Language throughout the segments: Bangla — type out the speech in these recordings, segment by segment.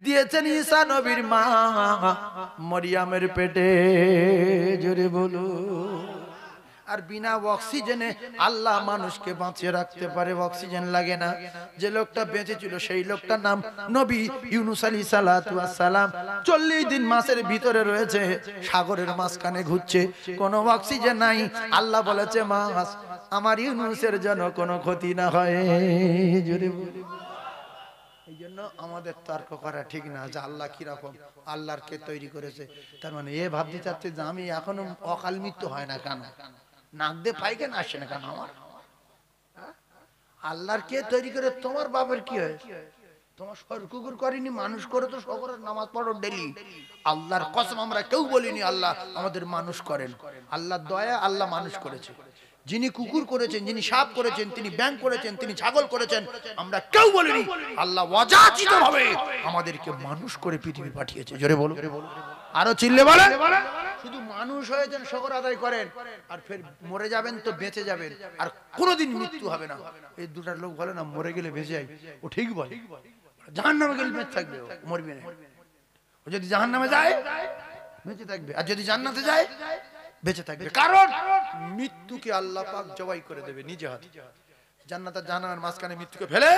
দিয়েছেন ঈসা নবীর মা মরিয়মের পেটে। জোরে বলো। আর বিনা অক্সিজেনে আল্লাহ মানুষকে বাঁচিয়ে রাখতে পারে, অক্সিজেন লাগে না। যে লোকটা বেঁচে ছিল সেই লোকটার নাম নবী ইউনূস আলাইহিস সালাতু ওয়াস সালাম। 40 দিন মাছের ভিতরে রয়েছে, সাগরের মাঝখানে ঘুরছে, কোনো অক্সিজেন নাই। আল্লাহ বলেছে মাছ আমার ইউনূসের যেন কোনো ক্ষতি না হয়। জোরে বলো। এই জন্য আমাদের তর্ক করা ঠিক না যে আল্লাহ কিরকম, আল্লাহর কে তৈরি করেছে। তার মানে এ ভাবতে চাচ্ছে যে আমি এখনো অকাল মৃত্যু হয় না কেন, নাক দিয়ে পায়খানা আসে না কেন আমার? আল্লাহর কে তৈরি করে? তোমার বাবার কি হয়? তোমার সর কুকুর করেনি, মানুষ করে তো সকলের নামাজ পড়ো ডেলি। আল্লাহর কসম আমরা কেউ বলিনি আল্লাহ আমাদের মানুষ করেন। আল্লাহর দয়া, আল্লাহ মানুষ করেছে। যিনি কুকুর করেছেন, যিনি সাপ করেছেন, তিনি ব্যাঙ করেছেন, তিনি ছাগল করেছেন, আমরা কেউ বলিনি। আল্লাহ অযাচিতভাবে আমাদেরকে মানুষ করে পৃথিবী পাঠিয়েছে। জোরে বলো, আরো চিল্লে বলেন। শুধু মানুষ হয়েছেন, শুকর আদায় করেন, আর ফের মরে যাবেন তো বেঁচে যাবেন, আর কোনোদিন মৃত্যু হবে না। এই দুটা লোক বলে না মরে গেলে বেঁচে যায়, ও ঠিক বলে। জাহান্নামে গেলে বেঁচে থাকবে, ও মরবে না। ও যদি জাহান্নামে যায় বেঁচে থাকবে, আর যদি জান্নাতে যায় বেঁচে থাকবে। কারণ মৃত্যুকে আল্লাহ পাক জবাই করে দেবে নিজে হাতে। জান্নাত আর জাহান্নামের মাঝখানে মৃত্যুকে ফেলে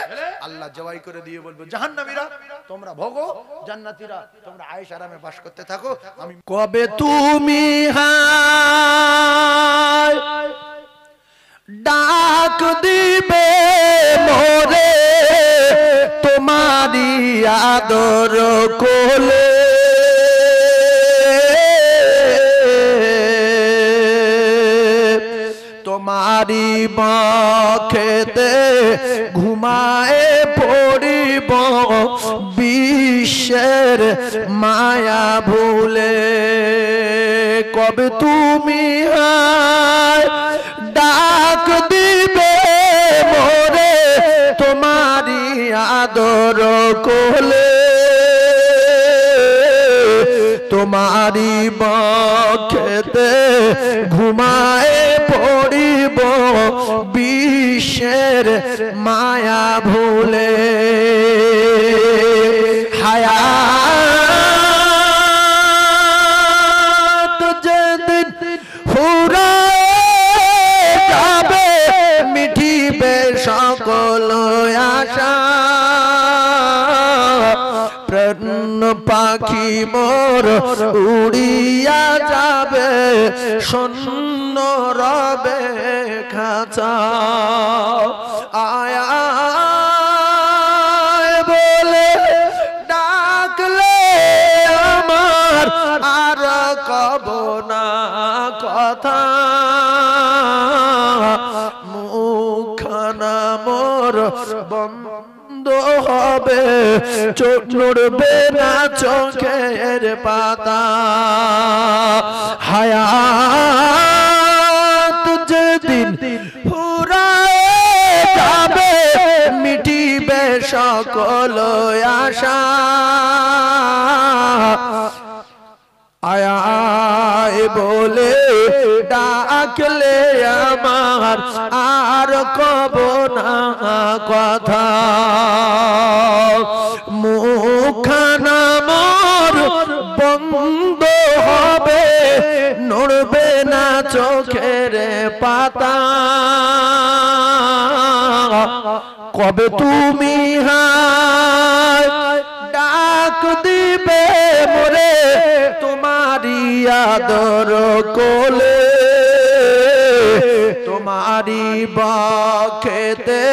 আল্লাহ জবাই করে দিয়ে বলবে জাহান্নামীরা তোমরা ভোগো, জান্নাতীরা তোমরা আয়েশ আরামে বাস করতে থাকো। আমি কবে তুমি হায় ডাক দিবে মোরে তোমারি আদর কোলে, তোমারি বক্ষেতে ঘুমায়ে পড়িব বিশ্বের মায়া ভুলে। কবে তুমি ডাক দিবে মোরে তোমারি আদর কোলে, তোমারি বক্ষেতে ঘুমায়ে পড়িব বিশ্বের মায়া ভুলে। হায়াত যেদিন ফুরায়ে যাবে মিটিবে সকল আশা, প্রাণ পাখি মোর উড়িয়া যাবে শূন্য রবে খাঁচা। আয়া বলে ডাকলে আমার আর কব না কথা, মুখখানা মোর বন্ধ হবে, চোখ নড়বে না চোখের পাতা। হায়াত যেদিন ফুরায়ে যাবে মিটিবে সকল আশা, আয় বলে ডাকলে আমার আর কব না কথা, মুখখানা মোর বন্ধ হবে, নড়বে না চোখের পাতা। কবে তুমি ডাক দিবে মোরে তোমারি আদর কোলে, তোমারি বক্ষেতে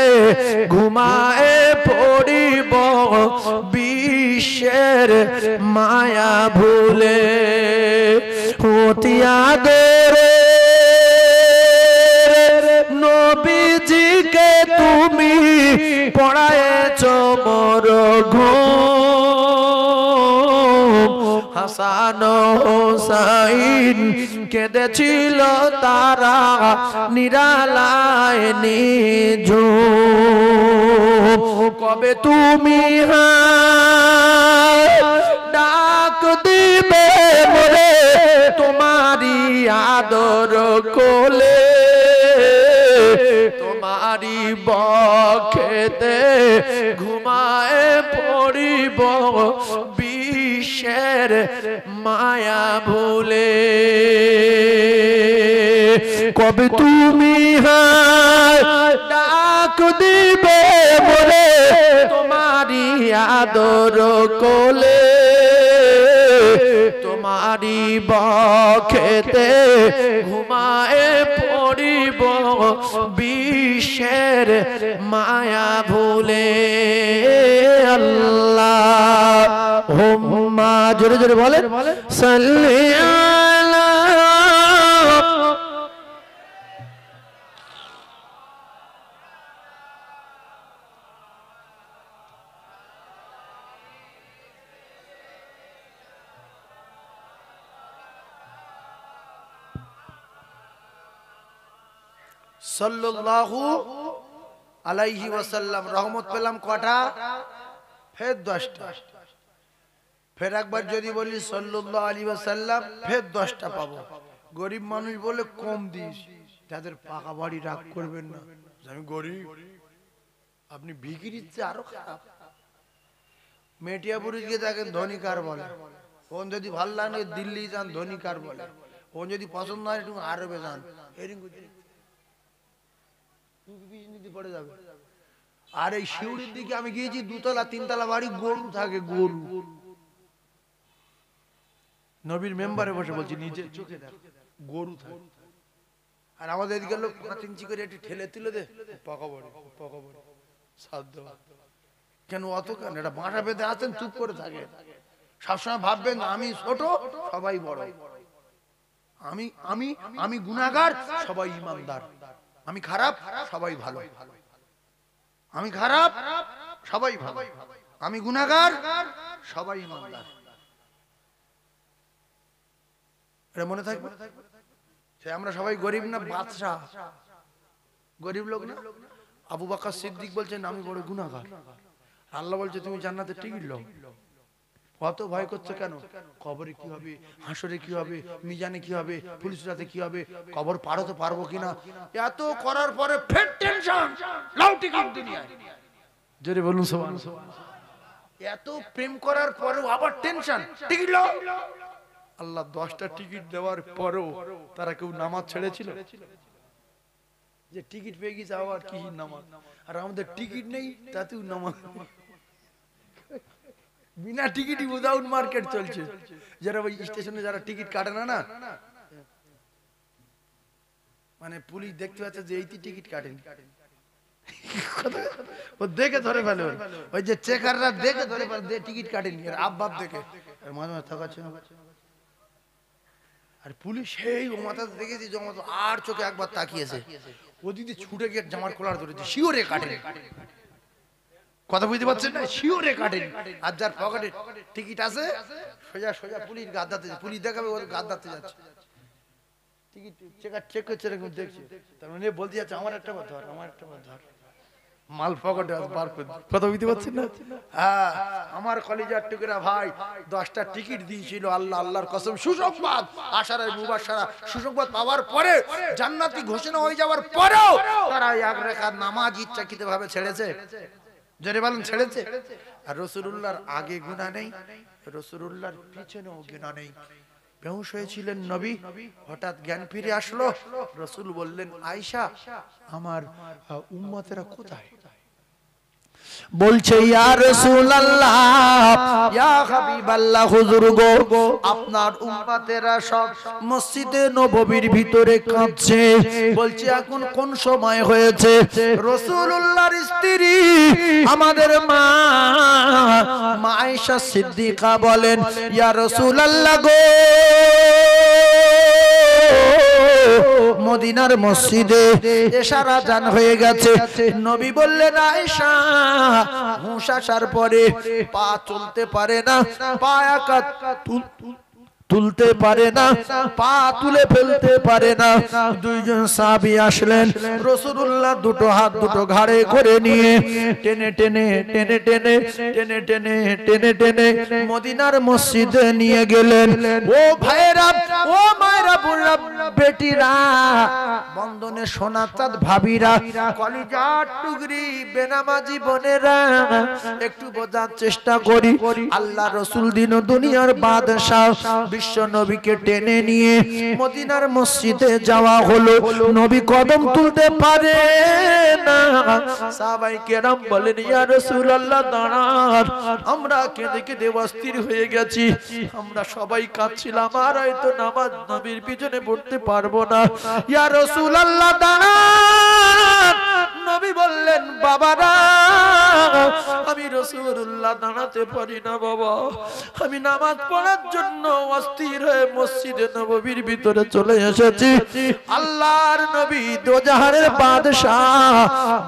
ঘুমায়ে পড়িব বিশ্বের মায়া ভুলে। অতি আদরে নবীজিকে তুমি পড়ায়েছ মোর ঘুম, হাসান হোসাইন কেঁদেছিল তারা নিরালায় নিঝুম। কবে তুমি ডাক দিবে মোরে তোমারি আদর কোলে, তোমারি বক্ষেতে ঘুমায়ে পড়িব বিশ্বের মায়া ভুলে কবে তুমি ডাক দিবে বলে তোমারি আদর কোলে তোমারি বক্ষেতে ঘুমায়ে পড়িব বিশ্বের মায়া ভুলে আল্লাহুম্মা জোরে জোরে বলেন সাল্লি আলা সাল্লাল্লাহু আলাইহি ওয়াসাল্লাম। রহমত পেলাম কটা? ফের 10টা। ফের একবার যদি বলি সাল্লাল্লাহু আলাইহি ওয়াসাল্লাম ফের 10টা পাবো। গরিব মানুষ বলে কম দিস, তাদের পাকা বাড়ি রাগ করবেন না আমি গরিব, আপনি ভিখিরির চেয়ে আরো খারাপ। মেটিয়াপুরি গিয়ে দেখেন ধনী কার বলে, ওন যদি ভাল লাগে দিল্লি যান ধনী কার বলে, ওন যদি পছন্দ হয় একটু আরবে যান, এরকম পড়ে যাবে। আর এই শিউড়ির দিকে আমি গিয়েছি, 2তলা 3তলা বাড়ি, গরু থাকে, গরু। নবীর মেম্বারে বসে বলছি নিজের চোখে দেখ গরু থাকে। আর আমাদের এদিকে লোক 5 ইঞ্চি করে একটু ঠেলে তুলে দে, পাকা বড়ি পাকা বড়ি সাধ্য। কেন অত কেন? এটা বাঁটা বেঁধে আছেন, চুপ করে থাকে। সবসময় ভাববেন আমি ছোট সবাই বড়, আমি আমি আমি গুনাহগার সবাই ঈমানদার, আমি খারাপ সবাই ভালো, আমি খারাপ সবাই ভালো, আমি গুনাহগার সবাই ঈমানদার। এটা মনে থাকবে। সে আমরা সবাই গরিব না বাদশাহ, গরিব লোক না। আবু বকর সিদ্দিক বলছেন আমি বড় গুনাহগার, আল্লাহ বলছে তুমি জান্নাতের টিকিট লও। কত ভয় করছে কেন? কবরে কি হবে, হাসরে কি হবে, মিজানে কি হবে, পুলিশ রাতে কি হবে, কবর পার হতে পারবো কিনা, এত করার পরে ফের টেনশন, লাউ টিকিট দুনিয়ায়। জোরে বলুন সুবহানাল্লাহ। এত প্রেম করার পরেও আবার টেনশন, টিকিট লাও। আল্লাহ 10টা টিকিট দেওয়ার পরেও তারা কেউ নামাজ ছেড়েছিল? যে টিকিট পেয়ে গেছে আবার কি নামাজ, আর আমাদের টিকিট নেই তাতেও নামাজ। বিনা টিকিটই উইদাউট মার্কেট চলছে। যারা ওই স্টেশনে যারা টিকিট কাটে না না, মানে পুলিশ দেখতে পাচ্ছে যে এই টিকিট কাটেনি, ও দেখে ধরে ফেলে। ওই যে চেকাররা দেখে ধরে ফেলে টিকিট কাটেনি, আর আব্বাব দেখে মাঝে মাঝে থাকাচ্ছে। আর পুলিশ সেই ও মাথা দেখেছি জমাতো, আর চোখে একবার তাকিয়েছে, ও দিদি ছুটে গিয়ে জামার কলার ধরেছে, শিওরে কাটেনি। কথা বুঝতে পারছেন না? শিওরে কাটেনি। আর যার পকেটে টিকিট আছে সোজা সোজা পুলিশ গাদ্দাতে, পুলিশ দেখাবে ও গাদ্দাতে যাচ্ছে, টিকিট চেকার চেক করছে, এরকম দেখছে। তার মানে বলতে যাচ্ছে আমার একটা বার ধর, আমার একটা বার ধর, মাল পকেটে বার করে। কথা বুঝতে পারছেন না? হ্যাঁ, আমার কলিজার টুকরা ভাই 10টা টিকিট দিয়েছিল আল্লাহ, আল্লাহর কসম সুসংবাদ, আশারায় মুবাশশারা, সুসংবাদ পাওয়ার পরে জান্নাতি ঘোষণা হয়ে যাওয়ার পরেও তারা এক রাকাত নামাজ ইচ্ছাকৃতভাবে ছেড়েছে। জোরে বলেন ছেড়েছে। আর রাসূলুল্লাহর আগে গুনাহ নেই, রাসূলুল্লাহর পিছনেও গুনাহ নেই। বেহুশ হয়েছিলেন নবী, হঠাৎ জ্ঞান ফিরে আসলো। রাসূল বললেন আয়েশা আমার উম্মতেরা কোথায়? বলছে ইয়া রাসূলুল্লাহ, ইয়া হাবিবাল্লাহ, হুজুর গো আপনার উম্মতেরা সব মসজিদে নববীর ভিতরে কাঁদছে। বলছে এখন কোন সময় হয়েছে? রাসূলুল্লাহর স্ত্রী আমাদের মা আয়েশা সিদ্দিকা বলেন ইয়া রাসূলুল্লাহ গো, মদিনার মসজিদে এশার আযান হয়ে গেছে। নবী বললেন আয়েশা হুঁশ আসার পরে পা চলতে পারে না, পা একা তুলতে পারে না, পা তুলে ফেলতে পারে না। দুইজন সাহাবী আসলেন, রাসূলুল্লাহ দুটো হাত দুটো ঘাড়ে করে নিয়ে টেনে টেনে টেনে টেনে টেনে টেনে টেনে টেনে মদিনার মসজিদে নিয়ে গেলেন। ও ভাইরা, ও মায়েরা, বোনেরা, বেটিরা, বন্ধনে সোনা চাঁদ ভাবিরা, কলিজার টুকরি বেনামাজি বোনেরা, একটু বোঝার চেষ্টা করি। আল্লাহ রাসূল দিন দুনিয়ার বাদশাহ বিশ্ব নবীকে টেনে নিয়ে মদিনার মসজিদে যাওয়া হলো। নবী কদম তুলতে পারে না। সাহাবায়ে কেরাম বলেন, ইয়া রাসূলুল্লাহ দাঁড়ান, আমরা কেঁদে কেঁদে অস্থির হয়ে গেছি, আমরা সবাই কাঁদছিলাম, আর হয়তো নামাজ নবীর পিছনে পড়তে পারবো না। ইয়া রাসূলুল্লাহ দাঁড়ান। নবী বললেন, বাবারা, আমি রাসূলুল্লাহ দাঁড়াতে পারি না বাবা, আমি নামাজ পড়ার জন্য অস্থির হয়ে মসজিদে নববীর ভিতরে চলে এসেছি। আল্লাহর নবী দোজাহারের বাদশাহ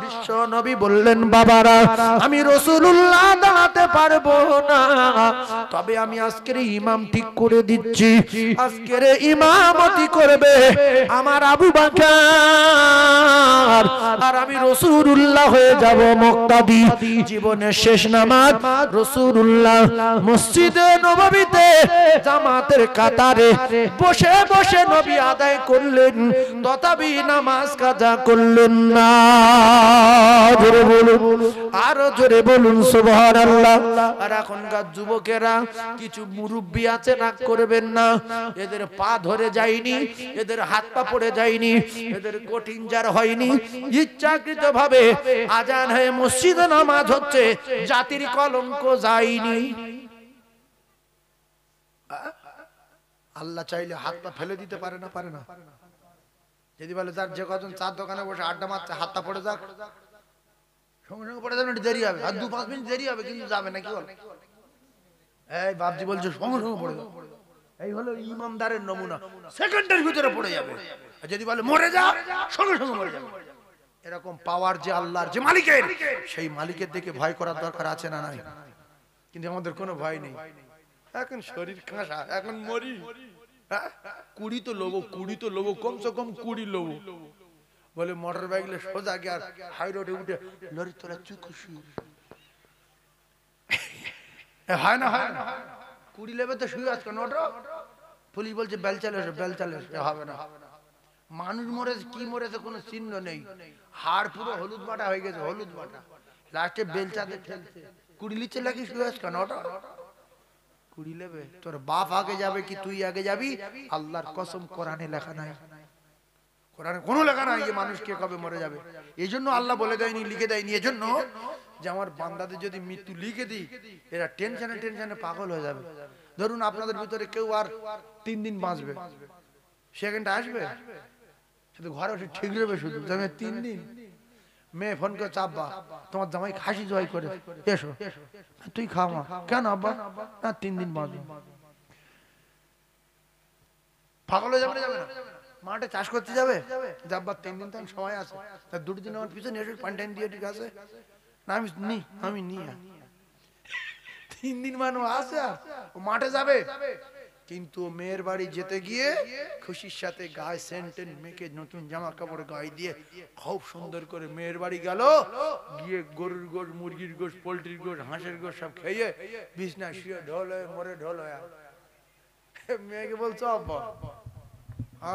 বিশ্ব নবী বললেন, বাবারা, আমি রাসূলুল্লাহ দাঁড়াতে পারবো না, তবে আমি আজকের ইমাম ঠিক করে দিচ্ছি, আজকের ইমামতি করবে আমার আবু বকর, আর আমি রাসূলুল্লাহ হয়ে যাব মুক্তাদি। জীবনের শেষ নামাজ রাসূলুল্লাহ মসজিদে নববীতে জামাতের কাতারে বসে বসে নবী আদায় করলেন, তথাপি নামাজ কাজা করলেন না। জোরে বলুন, আরো জোরে বলুন সুবহানাল্লাহ। আর এখনকার যুবকেরা, কিছু মুরব্বি আছে, রাগ করবেন না, এদের পা ধরে যায়নি, এদের হাত পা পড়ে যায়নি, এদের কঠিন জার হয়নি, ইচ্ছাকৃত ভাবে আজান হয়ে মসজিদে নামাজ হচ্ছে, জাতির কলঙ্ক যায়নি। আল্লাহ চাইলে হাত পা ফেলে দিতে পারে না, পারে না? যদি বলে যার যে কজন চার দোকানে বসে আড্ডা মারছে, হাতটা পড়ে যাক, সঙ্গে সঙ্গে পড়ে যাবে, দেরি হবে, আর 2-5 মিনিট দেরি হবে, কিন্তু যাবে না। কি বল? এই বাপজি বলছে সঙ্গে সঙ্গে পড়ে যাবে, এই হলো ইমানদারের নমুনা, সেকেন্ডের ভিতরে পড়ে যাবে। আর যদি বলে মরে যা, সঙ্গে সঙ্গে মরে যাবে। এরকম পাওয়ার যে আল্লাহর, যে মালিকের, সেই মালিকের দিকে ভয় করার দরকার আছে না নাই? কিন্তু আমাদের কোনো ভয় নেই। এখন শরীর কাঁসা, এখন মরি, 20 তো লোবো, 20 তো লোবো, কমসে কম 20 লোবো। বলে মোটর বাইকলে সোজা গিয়ে হাই রোডে উঠে লরির তোলা চুকুশি হয় না, হয় না? 20 লেবে তো শুয়ে আজকে নোটো। পুলিশ বলছে বেল চালে, বেল চালে, হবে না। মানুষ মরেছে, কি মরেছে কোনো চিহ্ন নেই, হাড় পুরো হলুদ বাটা হয়ে গেছে, হলুদ বাটা, লাস্টে বেলচাতে ঠেলছে। 20 লিচে লাগি শুয়ে আজকে নোটো। 20 লেবে, তোর বাপ আগে যাবে কি তুই আগে যাবি? আল্লাহর কসম কোরআনে লেখা নাই, কোরআনে কোনো লেখা নাই যে মানুষ কে কবে মরে যাবে। এই জন্য আল্লাহ বলে দেয়নি, লিখে দেয়নি, এজন্য যে আমার বান্দাদের যদি মৃত্যু লিখে দিই, এরা টেনশনে টেনশনে পাগল হয়ে যাবে। ধরুন আপনাদের ভিতরে কেউ আর 3 দিন বাঁচবে, সেকেন্ডটা আসবে, শুধু ঘরে বসে ঠিক রবে, শুধু 3 দিন। মেয়ে ফোন করে, চাপবা তোমার জামাই খাসি জয় করে, এসো, তুই খাওয়া। কেন আব্বা? না 3 দিন বাঁচবে। পাগল হয়ে যাবে না? যাবে না? মাঠে চাষ করতে যাবে, যাব্বা 3 দিন তো সময় আছে, তার 2 দিন আমার পিছনে এসে পানি টাইন দিয়ে, ঠিক আছে না? আমি নি 3 দিন মানুষ আছে, ও মাঠে যাবে। কিন্তু মেয়ের বাড়ি যেতে গিয়ে খুশির সাথে গায়ে সেন্টেন মেখে, নতুন জামা কাপড় গায়ে দিয়ে খুব সুন্দর করে মেয়ের বাড়ি গেল, গিয়ে গরুর গোশ, মুরগির গোশ, পোল্ট্রির গোশ, হাঁসের গোশ সব খেয়ে বিছনা শুয়ে ঢোল হয়ে মরে, ঢোল হয়ে। মেয়েকে বলছো আব্বা,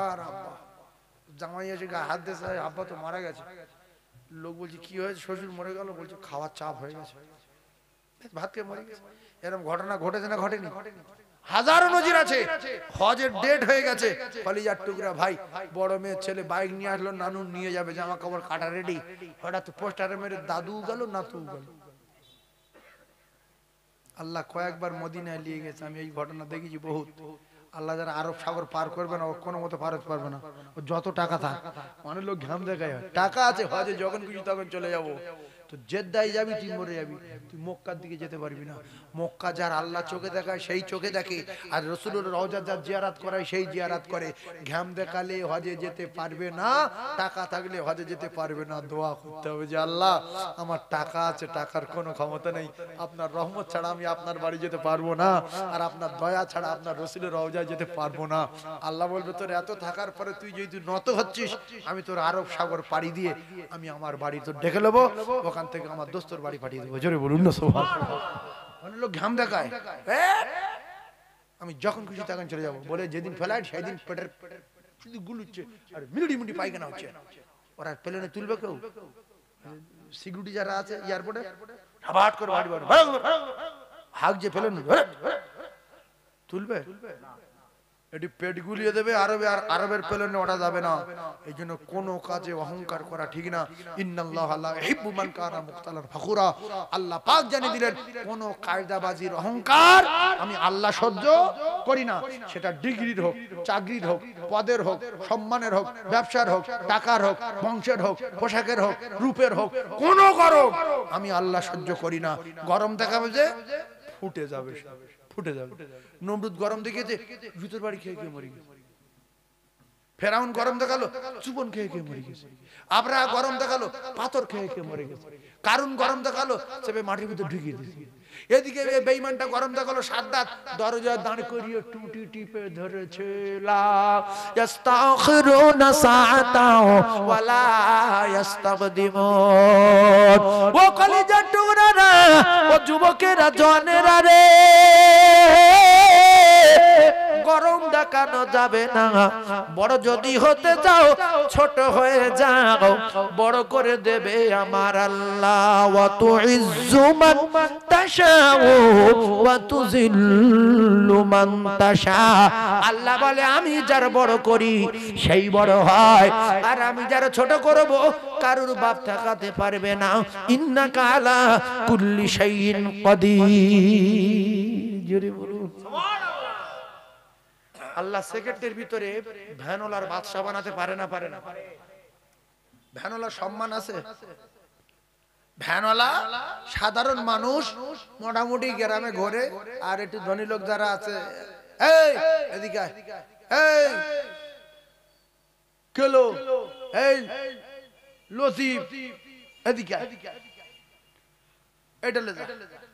আর আব্বা, জামাই এসে গায়ে হাত দিয়েছে, আব্বা তো মারা গেছে। লোক বলছে কি হয়েছে? শ্বশুর মরে গেল। বলছে খাওয়ার চাপ হয়ে গেছে, ভাত খেয়ে মরে গেছে। এরকম ঘটনা ঘটেছে না ঘটেনি? হাজারো নজির আছে। হজের ডেট হয়ে গেছে, কলিজার টুকরা ভাই, বড় মেয়ের ছেলে বাইক নিয়ে আসলো, নানু নিয়ে যাবে, জামা কাপড় কাটা রেডি, হঠাৎ পোস্টারে মেরে দাদু গেল, নাতু গেল। আল্লাহ কয়েকবার মদিনায় নিয়ে গেছে, আমি এই ঘটনা দেখেছি বহুত। আল্লাহ যারা আরব সাগর পার করবে না, ও কোনো মতো পার হতে পারবে না। ও যত টাকা থাক, অনেক লোক ঘাম দেখায়, টাকা আছে, হজে যখন খুশি তখন চলে যাবো, তো জেদ্দায় যাবি তুই মরে যাবি, তুই মক্কার দিকে যেতে পারবি না। মক্কা যার আল্লাহ চোখে দেখায় সেই চোখে দেখে, আর রসুলের রওজা যার জিয়ারাত করায় সেই জিয়ারাত করে। ঘাম দেখালে হজে যেতে পারবে না, টাকা থাকলে হজে যেতে পারবে না। দোয়া করতে হবে যে আল্লাহ আমার টাকা আছে, টাকার কোনো ক্ষমতা নেই, আপনার রহমত ছাড়া আমি আপনার বাড়ি যেতে পারবো না, আর আপনার দয়া ছাড়া আপনার রসুলের রওজায় যেতে পারবো না। আল্লাহ বলবে তোর এত থাকার পরে তুই যেহেতু নত হচ্ছিস, আমি তোর আরব সাগর পাড়ি দিয়ে আমি আমার বাড়ি তোর ডেকে নেবো, ওখান থেকে আমার দোস্তর বাড়ি পাঠিয়ে দেবো। জোরে বলুন না সুবহানাল্লাহ। অনেক লোক ঘাম দেখায়, আমি যখন খুশি তখন চলে যাবো বলে, যেদিন ফ্লাইট সেদিন পেটের শুধু গুলুচ্ছে আর মিনুটি মুটি পায়খানা হচ্ছে। ওরা প্লেনে তুলবে কেউ? সিকিউরিটি যারা আছে এয়ারপোর্টে হাবাট করে বাড়ি বাড়ি হাক যে প্লেন তুলবে, এটি পেট গুলিয়ে দেবে। আরবের প্লেনে ওঠা যাবে না। এই জন্য কোনো কাজে অহংকার করা ঠিক না। ইন্নাল্লাহা লা ইউহিব্বু মান কানা মুখতালান ফখুরা। আল্লাহ পাক জানিয়ে দিলেন, কোন কায়দাবাজির অহংকার আমি আল্লাহ সহ্য করি না। সেটা ডিগ্রির হোক, চাকরির হোক, পদের হোক, সম্মানের হোক, ব্যবসার হোক, টাকার হোক, বংশের হোক, পোশাকের হোক, রূপের হোক, কোন গরম আমি আল্লাহ সহ্য করি না। গরম দেখাবে যে ফুটে যাবে, ফুটে যাবে। নমরুদ গরম দেখেছে, ভিতর বাড়ি খেয়ে খেয়ে মরে গেছে। ফেরাউন গরম দেখালো, চুবন খেয়ে খেয়ে মরে গেছে। আবরাহা গরম দেখালো, পাথর খেয়ে খেয়ে মরে গেছে। কারুন গরম দেখালো, চেপে মাটির ভিতর ঢুকিয়ে দিয়েছে। এদিকে বেঈমানটা গরম দেখালো, সাদ্দাত দরজা দাঁড় করিয়ে টুটি টিপে ধরেছে। লা ইস্তাখিরুনা সাআতাও ওয়ালা ইস্তাকদিমুন। ও কলিজার টুকরারা, ও যুবকেরা, জওয়ানেরা রে, গরম দেখানো যাবে না। বড় যদি হতে চাও, ছোট হয়ে যাও, বড় করে দেবে আমার আল্লাহ। ওয়া তুইজ্জু মান তাশাউ ওয়া তুযিল্লু মান তাশা। আল্লাহ বলে, আমি যার বড় করি সেই বড় হয়, আর আমি যার ছোট করব কারুর বাপ ঠেকাতে পারবে না। ইন্নাকা আলা কুল্লি শাইইন কাদির। জোরে বলুন সুবহানাল্লাহ। আল্লাহ সেকেন্ডের ভিতরে ভ্যানওয়ালার বাদশা বানাতে পারে না? পারে না? ভ্যানওয়ালার সম্মান আছে? ভ্যানওয়ালা সাধারণ মানুষ, মোটামুটি গ্রামে ঘোরে, আর একটু ধনী লোক যারা আছে, এই এদিকে আয়, এই কেলো, এই লতিফ এদিকে আয়, এটা লে যা,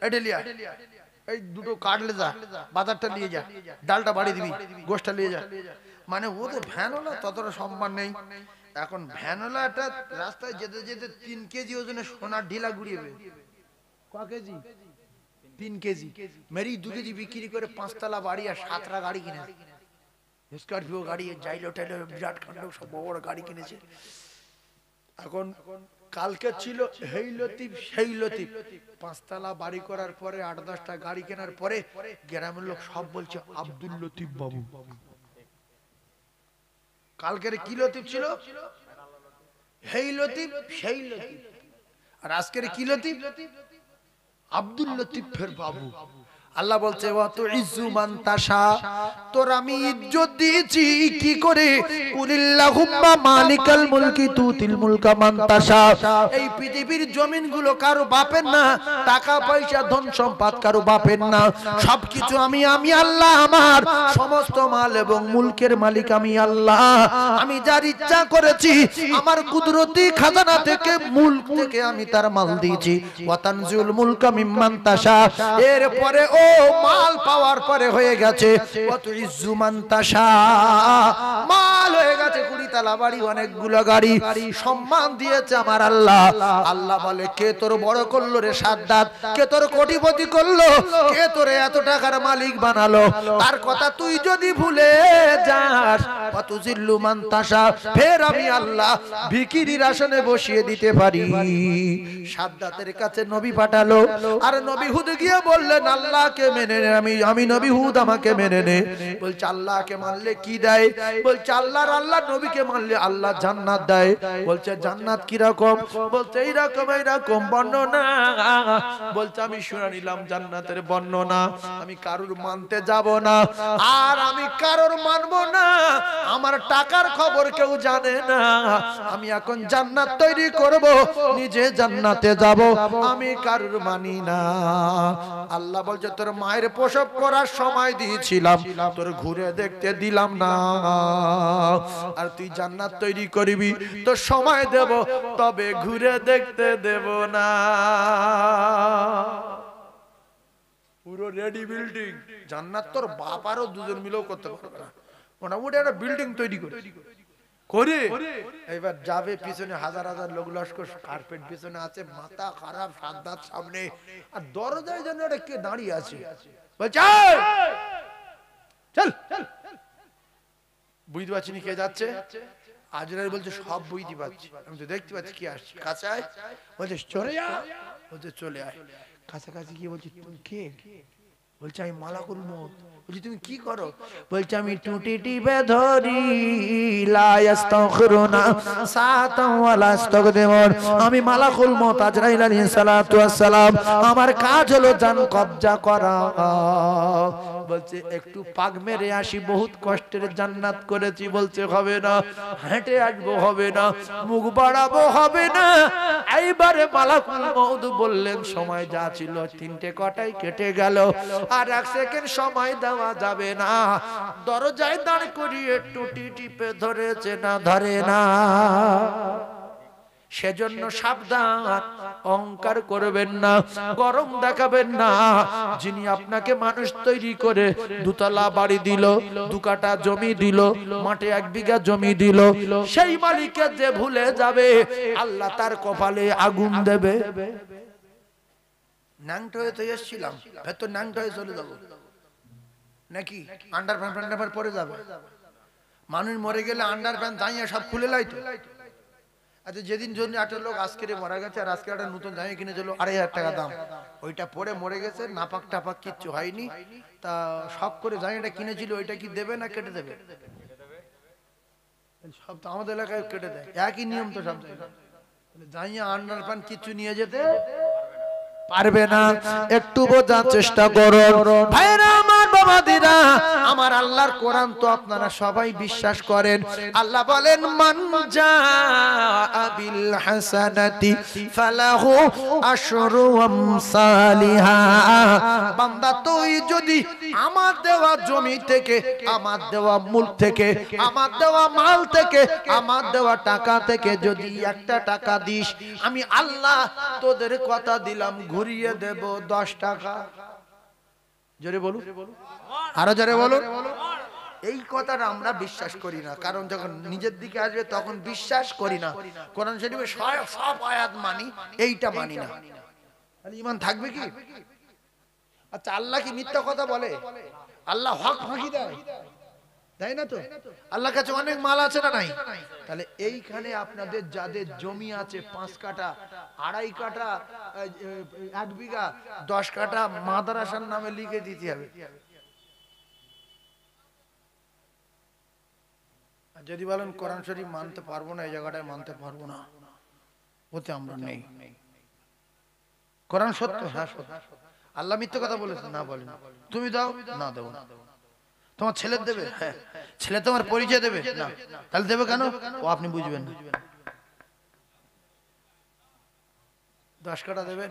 এটা লিয়া, এই দুটো কাটলে যা, বাজারটা নিয়ে যা, ডালটা বাড়ি দিবি, গোশটা নিয়ে যা। মানে ওদের ভ্যানওয়ালা ততটা সম্মান নেই। এখন ভ্যানওয়ালাটা রাস্তায় যেতে যেতে 3 কেজি ওজনে সোনার ঢিলা গুড়িয়েবে। ক কেজি? 3 কেজি। মেরি 2 কেজি বিক্রি করে 5 তলা বাড়ি আর 7টা গাড়ি কিনেছে। স্করপিও গাড়ি, জাইলো টাইলো, বিরাট কাণ্ড, সব বড় গাড়ি কিনেছে। এখন কালকে ছিল হেই লতিফ সেই লতিফ, 5 তলা বাড়ি করার পরে 8-10টা গাড়ি কেনার পরে গ্রামের লোক সব বলছে আব্দুল লতিফ বাবু। কালকের কি লতিফ ছিল? হেই লতিফ সেই লতিফ। আর আজকের কি লতিফ? আব্দুল লতিফের বাবু। আল্লাহ বলছে, ওয়া তুইজ্জু মান তাশা, তোর আমি ইজ্জত দিয়েছি কি করে? কুলিল্লাহুম্মা মালিকাল মুলকি তুতিল মুলকা মান তাশা। এই পৃথিবীর জমিনগুলো কারো বাপের না, টাকা পয়সা ধন সম্পদ কারো বাপের না, সবকিছু আমি আল্লাহ, আমার সমস্ত মাল এবং মুলকের মালিক আমি আল্লাহ। আমি যার ইচ্ছা করেছি আমার কুদরতি খাজানা থেকে, মুলক থেকে আমি তার মাল দিয়েছি। ওয়া তানজুল মুলকা মিম্মান তাশা। এরপরে ও মাল পাওয়ার পরে হয়ে গেছে কত ইজ্জু মান তাশা, মাল হয়ে গেছে 20 তলা বাড়ি, অনেকগুলো গাড়ি, সম্মান দিয়েছে আমার আল্লাহ। আল্লাহ বলে, কে তোর বড় করলো রে সাদ্দাত? কে তোর কোটিপতি করলো? কে তোর এত টাকার মালিক বানালো? তার কথা তুই যদি ভুলে যাস, কত জিল্লু মান তাশা, ফের আমি আল্লাহ ভিখিরির আসনে বসিয়ে দিতে পারি। সাদ্দাতের কাছে নবী পাঠালো, আর নবী হুদ গিয়ে বললেন, আল্লাহকে মেনে নে, আমি নবী হুদ, আমাকে মেনে নে। বলছে আল্লাহকে মানলে কি দেয়? বলছে আল্লাহর আল্লাহ নবীকে মানলে আল্লাহ জান্নাত দেয়। বলছে জান্নাত কি রকম? বলছে এইরকম এইরকম বর্ণনা। বলছে আমি শুনে নিলাম জান্নাতের বর্ণনা, আমি কারুর মানতে যাব না, আর আমি কারুর মানবো না। আমার টাকার খবর কেউ জানে না। আমি এখন জান্নাত তৈরি করব, নিজে জান্নাতে যাব, আমি কারুর মানি না। আল্লাহ বলছে তোর মায়ের প্রসব করার সময় দিয়েছিলাম, তোর ঘুরে দেখতে দিলাম না। আর তুই জান্নাত তৈরি করবি, তোর সময় দেব, তবে ঘুরে দেখতে দেব না। পুরো রেডি বিল্ডিং জান্নাত তোর বাপ আরো দুজন মিলেও করতে পারবে না। মোটামুটি একটা বিল্ডিং তৈরি করে এবার যাবে, পিছনে হাজার হাজার লোক লস্কর, কার্পেট পিছনে আছে, মাথা খারাপ, সাদ্দাত সামনে, আর দরজায় যেন একটা কে দাঁড়িয়ে আছে। বলছে চল, বুঝতে পারছি কে যাচ্ছে। আজরাইল বলছে সব বুঝতে পারছি, আমি তো দেখতে পাচ্ছি কি আসছে। কাছে বলছে চলে যা, বলছে চলে আয়। কাছাকাছি গিয়ে বলছি তুমি কে? বলছে আমি মালাকুল মউত। বলছি তুমি কি করো? বলছে আমি টুটি টিপে ধরি, লা ইস্তাগফিরুনা সাতাম ওয়ালা ইস্তাগদিমুন। আমি মালাকুল মউত আজরাইল আলাইহিস সালাতু ওয়াস সালাম, আমার কাজ হলো জান কবজা করা। বলছে একটু পাক মেরে আসি, বহুত কষ্টের জান্নাত করেছি। বলছে হবে না, হেঁটে আসবো হবে না, মুখ বাড়াবো হবে না। এইবারে মালাকুল মউত বললেন সময় যা ছিল 3টে কটাই কেটে গেল, আর 1 সেকেন্ড সময় দেওয়া যাবে না। দরজায় দাঁড় করিয়ে টুটি টিপে ধরেছে না, ধরে না। সেজন্য সাবধান, অহংকার করবেন না, গরম দেখাবেন না। যিনি আপনাকে মানুষ তৈরি করে 2 তলা বাড়ি দিল, 2 কাঠা জমি দিল, মাঠে 1 বিঘা জমি দিল, সেই মালিককে যে ভুলে যাবে, আল্লাহ তার কপালে আগুন দেবে। ন্যাংটা হয়ে তো এসেছিলাম, ভেতর ন্যাংটা হয়ে চলে যাবো নাকি? আন্ডারপ্যান্ট পরে যাবে। মানুষ মরে গেলে আন্ডারপ্যান্ট দাঁড়িয়ে সব খুলে লাইতো। আচ্ছা যেদিন জন্য একটা লোক আজকে মারা গেছে, আর আজকে একটা নতুন জামা কিনে চলো 2,500 টাকা দাম, ওইটা পরে মরে গেছে, নাপাক টাপাক কিচ্ছু হয়নি, তা শখ করে জামাটা কিনেছিল, ওইটা কি দেবে না কেটে দেবে? সব তো আমাদের এলাকায় কেটে দেয়, একই নিয়ম তো সব জায়গায়। জাইয়া আন্ডারপ্যান্ট কিছু নিয়ে যেতে পারবে না, একটু বোঝার চেষ্টা করো ভাইরা আমার, বাবাদিরা আমার। আল্লাহর কোরআন তো আপনারা সবাই বিশ্বাস করেন। আল্লাহ বলেন মান জাআ বিল হাসানাতি ফালাহু আশরু আমসালিহা। বান্দা তুই যদি আমার দেওয়া জমি থেকে, আমার দেওয়া মুলক থেকে, আমার দেওয়া মাল থেকে, আমার দেওয়া টাকা থেকে যদি 1টা টাকা দিস, আমি আল্লাহ তোদের কথা দিলাম ঘুরিয়ে দেব 10 টাকা। জোরে বলুন, আরো জোরে বলুন। এই কথাটা আমরা বিশ্বাস করি না, কারণ যখন নিজের দিকে আসবে তখন বিশ্বাস করি না। কোরআন শরীফে সব আয়াত মানি, এইটা মানি না, তাহলে ঈমান থাকবে কি? আচ্ছা আল্লাহ কি মিথ্যা কথা বলে? আল্লাহ হক ফাঁকি দেয়? তাই না তো? আল্লাহর কাছে অনেক মাল আছে না নাই? তাহলে এইখানে আপনাদের যাদের জমি আছে 5 কাঠা, 2.5 কাঠা, 1 বিঘা, 10 কাঠা মাদ্রাসার নামে লিখে দিতে হবে। যদি বলেন কোরআন শরীফ মানতে পারবো না, এই জায়গাটায় মানতে পারবো না, ওতে আমরা নেই। কোরআন সত্য, হ্যাঁ সত্য। আল্লাহ মিথ্যা কথা বলেছে না? বলেন। তুমি দাও না, দেবো না। তোমার ছেলে দেবে? হ্যাঁ। ছেলে তোমার পরিচয় দেবে না? তাহলে দেবে কেন? ও আপনি বুঝবেন না। 10 কাঠা দেবেন?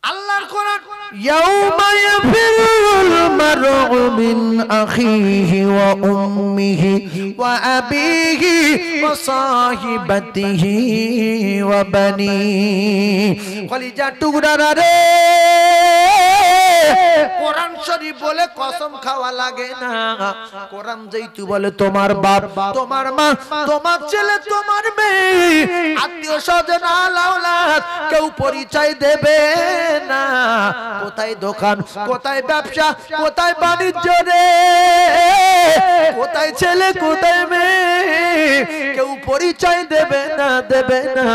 আল্লাহর কোরআন ইয়াউমা ইয়াফিরুল মারউ মিন আখিহি ওয়া উম্মিহি ওয়া আবিহি ওয়া সাহিবাতিহি ওয়া বানিহি। কলিজা টুকরারা রে, কোরআন শরীফ বলে কসম খাওয়া লাগে না। কোরআন যেইটু বলে তোমার বাপ, তোমার মা, তোমার ছেলে, তোমার মেয়ে, আত্মীয় স্বজন, আওলাদ কেউ পরিচয় দেবে না। কোথায় দোকান, কোথায় ব্যবসা, কোথায় বাণিজ্য রে, কোথায় ছেলে, কোথায় মেয়ে, কেউ পরিচয় দেবে না, দেবে না।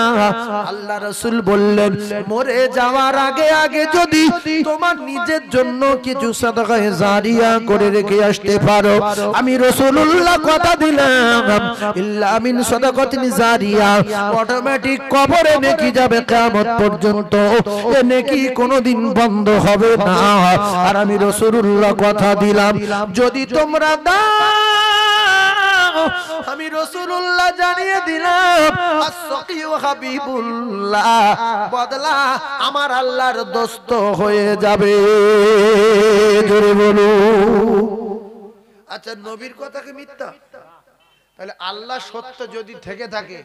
আল্লাহ রাসূল বললেন মরে যাওয়ার আগে আগে যদি তোমার নিজের জন্য কিছু কিছু সাদাকায়ে জারিয়া করে রেখে আসতে পারো, আমি রাসূলুল্লাহ কথা দিলাম ইল্লা মিন সাদাকাতিন জারিয়া, অটোমেটিক কবরে নেকি যাবে কিয়ামত পর্যন্ত, এ নেকি কোনোদিন বন্ধ হবে না। আর আমি রাসূলুল্লাহ কথা দিলাম যদি তোমরা দাও, আমি রাসূলুল্লাহ জানিয়ে দিলাম as-saqi wa হাবিবুল্লাহ, বদলা আমার আল্লাহর দোস্ত হয়ে যাবে। জোরে বলো। আচ্ছা, নবীর কথা কি মিথ্যা? তাহলে আল্লাহ সত্য যদি থেকে থাকে,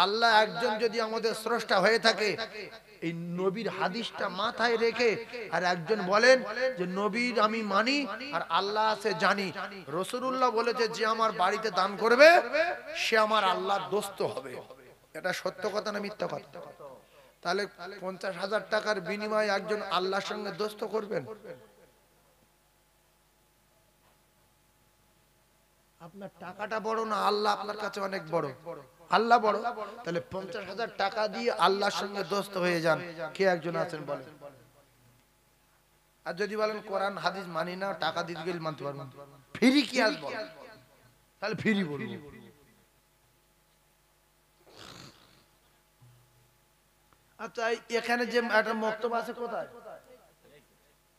আল্লাহ একজন যদি আমাদের স্রষ্টা হয়ে থাকে, এই নবীর হাদিসটা মাথায় রেখে আর একজন বলেন যে নবীর আমি মানি আর আল্লাহ আছে জানি, রাসূলুল্লাহ বলেছে যে আমার বাড়িতে দান করবে সে আমার আল্লাহর দোস্ত হবে, এটা সত্য কথা না মিথ্যা কথা? তাহলে 50,000 টাকার বিনিময়ে একজন আল্লাহর সঙ্গে দোস্ত করবেন? আপনার টাকাটা বড় না আল্লাহ আপনার কাছে অনেক বড়? আল্লাহ বড়। তাহলে 50,000 টাকা দিয়ে আল্লাহর সঙ্গে দোস্ত হয়ে যান, কে একজন আছেন বলেন? আর যদি বলেন কোরআন হাদিস মানি না, টাকা দিতে গেলে মানতে পারবেন, ফ্রি কি আসবো? তাহলে ফ্রি বলবো। আচ্ছা, এখানে যে একটা মক্তব আছে কোথায়?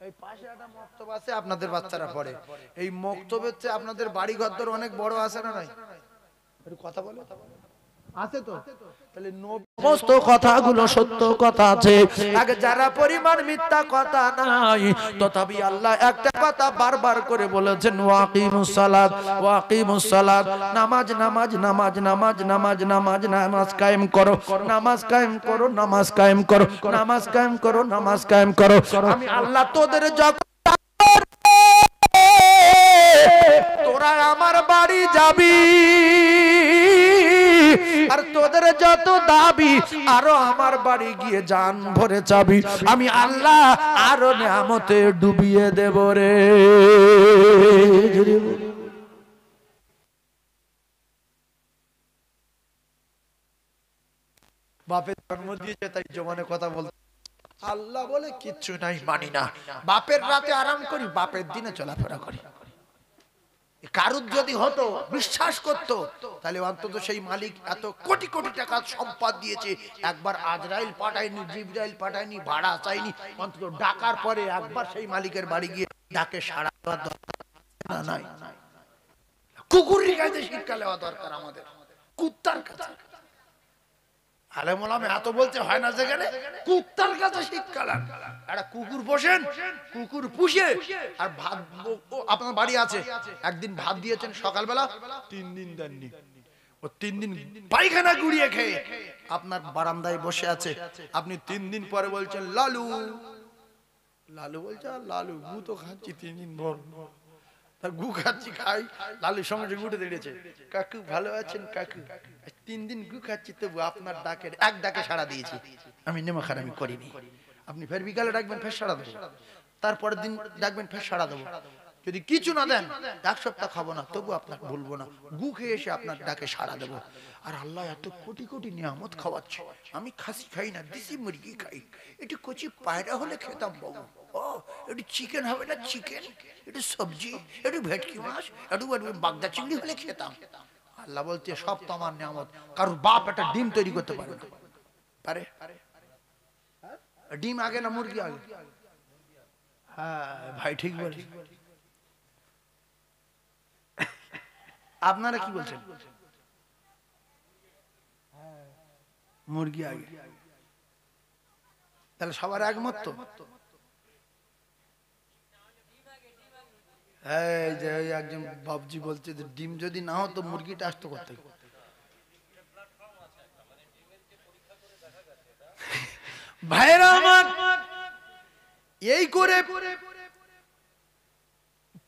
এই পাশে একটা মক্তব আছে, আপনাদের বাচ্চারা পড়ে। এই মক্তবের চেয়ে আপনাদের বাড়ি ঘরদর অনেক বড় আছে না নাই? একটু কথা বলে আছে তো? তাহলে সমস্ত কথাগুলো সত্য কথা আছে, আগে যারা পরিমাণ মিথ্যা কথা নাই, তথাপি আল্লাহ একটা কথা বারবার করে বলেছেন ওয়াকিমুস সালাত, ওয়াকিমুস সালাত, নামাজ নামাজ নামাজ নামাজ নামাজ নামাজ নামাজ কায়েম করো, নামাজ কায়েম করো, নামাজ কায়েম করো, নামাজ কায়েম করো, নামাজ কায়েম করো। আমি আল্লাহ তোদের যখন তোরা আমার বাড়ি যাবি আর তোদের যত দাবি আরো আমার বাড়ি গিয়ে জান ভরে চাবি, আমি আল্লাহ আরো নিয়ামতে ডুবিয়ে দেব রে। বাপের জন্ম দিয়েছে তাই জমানে কথা বলতে, আল্লাহ বলে কিচ্ছু নাই মানি না। বাপের রাতে আরাম করি, বাপের দিনে চলাফেরা করি। কারুর যদি হতো বিশ্বাস করতো তাহলে অন্তত সেই মালিক এত কোটি কোটি টাকা সম্পদ দিয়েছে, একবার আজরাইল পাঠায়নি, জিবরাইল পাঠায়নি, ভাড়া চাইনি, অন্তত ডাকার পরে একবার সেই মালিকের বাড়ি গিয়ে ডাকে সাড়া দেওয়ার দরকার নাই? কুকুরের কাছে শিক্ষা নেওয়া দরকার আমাদের, কুত্তার কাছে। আলেমুলামা এত বলছে হয় না, যেখানে কুত্তার কাছে শিক্ষা নেন। একটা কুকুর বসেন, কুকুর পুষে আর ভাত, আপনার বাড়ি আছে, একদিন ভাত দিয়েছেন সকালবেলা, 3 দিন দেননি, ও 3 দিন পায়খানা গুড়িয়ে খেয়ে আপনার বারান্দায় বসে আছে। আপনি 3 দিন পরে বলছেন লালু, লালু বলছে লালু গু তো খাচ্ছি 3 দিন ভর, গু খাচ্ছি খাই, লালুর সঙ্গে সঙ্গে উঠে দাঁড়িয়েছে, কাকু ভালো আছেন কাকু, 3 দিন গু খাচ্ছি তবু আপনার ডাকের এক ডাকে সাড়া দিয়েছি, আমি নেমা খারামি করিনি। আপনি ফের বিকালে ডাকবেন, ফের সাড়া দেবো, তারপরের দিন ডাকবেন, ফের সাড়া দেবো। যদি কিছু না দেন, 1 সপ্তাহ খাবো না তবু আপনাকে বলবো না, গু খেয়ে এসে আপনার ডাকে সাড়া দেবো। আর আল্লাহ এত কোটি কোটি নিয়ামত খাওয়াচ্ছে, আমি খাসি খাই না, দেশি মুরগি খাই, একটু কচি পায়রা হলে খেতাম বাবু, ও একটু চিকেন হবে না, চিকেন, একটু সবজি, একটু ভেটকি মাছ, একটু বাগদা চিংড়ি হলে খেতাম। আল্লাহ বলতে সব তো আমার নিয়ামত। কারোর বাপ একটা ডিম তৈরি করতে পারে না, পারে? ডিম আগে না মুরগি আগে? হ্যাঁ ভাই ঠিক বলে। আপনারা কি বলছেন? মুরগি আগে। তাহলে সবার একমত তো? এই যে একজন বাবজি বলছে যে ডিম যদি না হতো মুরগিটা আসতো করতে। ভাইরা আমার, এই করে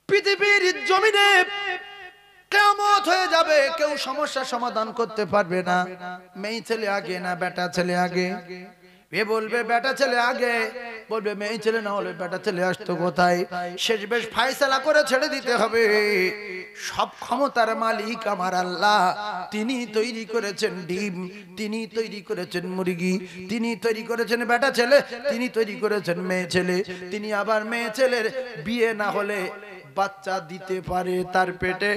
পৃথিবীর জমিনে কিয়ামত হয়ে যাবে, কেউ সমস্যার সমাধান করতে পারবে না। মেয়ে ছেলে আগে না বেটা ছেলে আগে? এ বলবে বেটা ছেলে আগে, বলবে মেয়ে ছেলে না হলে বেটা ছেলে আসতো কোথায়? শেষ বেশ ফায়সালা করে ছেড়ে দিতে হবে। সব ক্ষমতার মালিক আমার আল্লাহ। তিনি তৈরি করেছেন ডিম, তিনি তৈরি করেছেন মুরগি, তিনি তৈরি করেছেন বেটা ছেলে, তিনি তৈরি করেছেন মেয়ে ছেলে। তিনি আবার মেয়ে ছেলের বিয়ে না হলে বাচ্চা দিতে পারে তার পেটে।